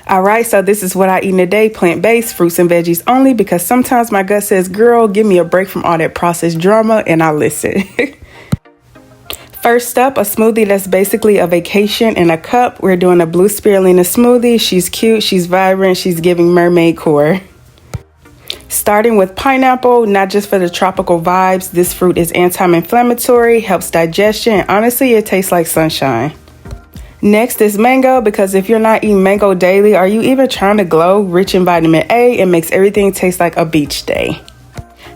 Alright, so this is what I eat in a day, plant-based, fruits and veggies only, because sometimes my gut says, girl, give me a break from all that processed drama, and I listen. First up, a smoothie that's basically a vacation in a cup. We're doing a blue spirulina smoothie. She's cute, she's vibrant, she's giving mermaid core. Starting with pineapple, not just for the tropical vibes. This fruit is anti-inflammatory, helps digestion, and honestly, it tastes like sunshine. Next is mango, because if you're not eating mango daily, are you even trying to glow? Rich in vitamin A, it makes everything taste like a beach day.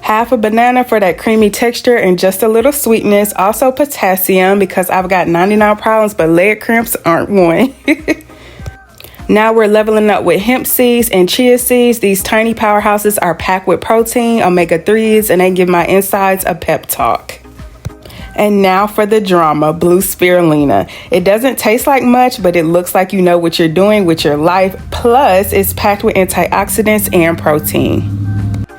Half a banana for that creamy texture and just a little sweetness. Also potassium, because I've got 99 problems, but leg cramps aren't one. Now we're leveling up with hemp seeds and chia seeds. These tiny powerhouses are packed with protein, omega-3s, and they give my insides a pep talk. And now for the drama, blue spirulina. It doesn't taste like much, but it looks like you know what you're doing with your life. Plus, it's packed with antioxidants and protein.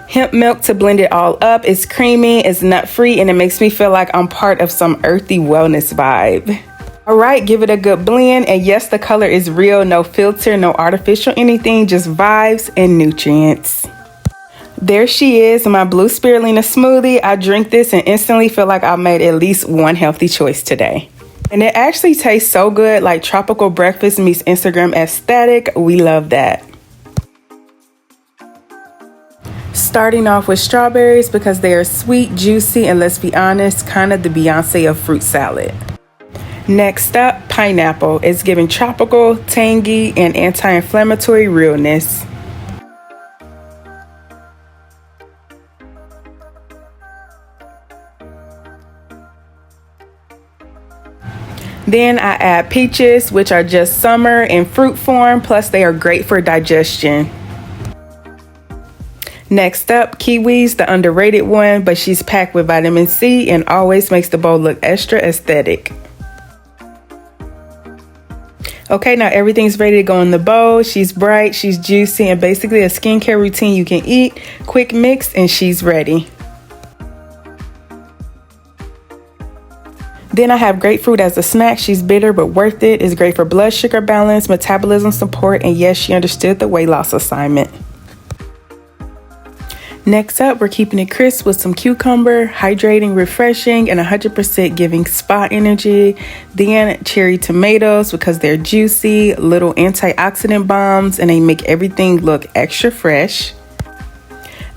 Hemp milk to blend it all up. It's creamy, it's nut-free, and it makes me feel like I'm part of some earthy wellness vibe. All right, give it a good blend. And yes, the color is real, no filter, no artificial anything, just vibes and nutrients. There she is, my blue spirulina smoothie. I drink this and instantly feel like I made at least one healthy choice today. And it actually tastes so good, like tropical breakfast meets Instagram aesthetic. We love that. Starting off with strawberries, because they are sweet, juicy, and let's be honest, kind of the Beyonce of fruit salad. Next up, pineapple. It's giving tropical, tangy, and anti-inflammatory realness. Then I add peaches, which are just summer in fruit form, plus they are great for digestion. Next up, kiwis, the underrated one, but she's packed with vitamin C and always makes the bowl look extra aesthetic. Okay, now everything's ready to go in the bowl. She's bright, she's juicy, and basically a skincare routine you can eat. Quick mix and she's ready. Then I have grapefruit as a snack. She's bitter but worth it. It's great for blood sugar balance, metabolism support, and yes, she understood the weight loss assignment. Next up, we're keeping it crisp with some cucumber, hydrating, refreshing, and 100% giving spa energy. Then cherry tomatoes, because they're juicy, little antioxidant bombs, and they make everything look extra fresh.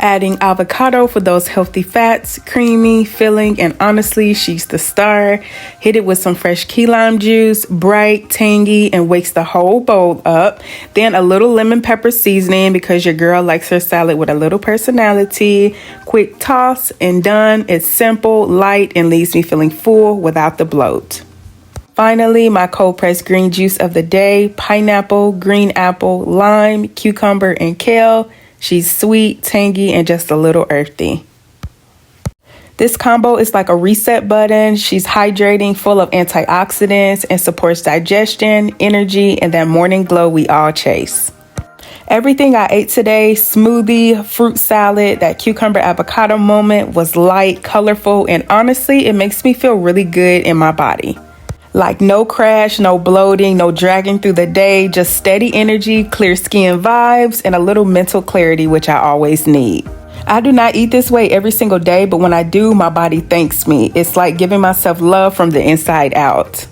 Adding avocado for those healthy fats, creamy, filling, and honestly, she's the star. Hit it with some fresh key lime juice, bright, tangy, and wakes the whole bowl up. Then a little lemon pepper seasoning, because your girl likes her salad with a little personality. Quick toss and done. It's simple, light, and leaves me feeling full without the bloat. Finally, my cold pressed green juice of the day: pineapple, green apple, lime, cucumber, and kale. She's sweet, tangy, and just a little earthy. This combo is like a reset button. She's hydrating, full of antioxidants, and supports digestion, energy, and that morning glow we all chase. Everything I ate today, smoothie, fruit salad, that cucumber avocado moment, was light, colorful, and honestly, it makes me feel really good in my body. Like no crash, no bloating, no dragging through the day, just steady energy, clear skin vibes, and a little mental clarity, which I always need. I do not eat this way every single day, but when I do, my body thanks me. It's like giving myself love from the inside out.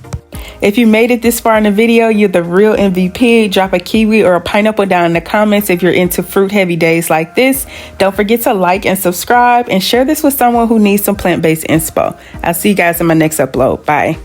If you made it this far in the video, you're the real MVP. Drop a kiwi or a pineapple down in the comments if you're into fruit heavy days like this. Don't forget to like and subscribe and share this with someone who needs some plant-based inspo. I'll see you guys in my next upload. Bye.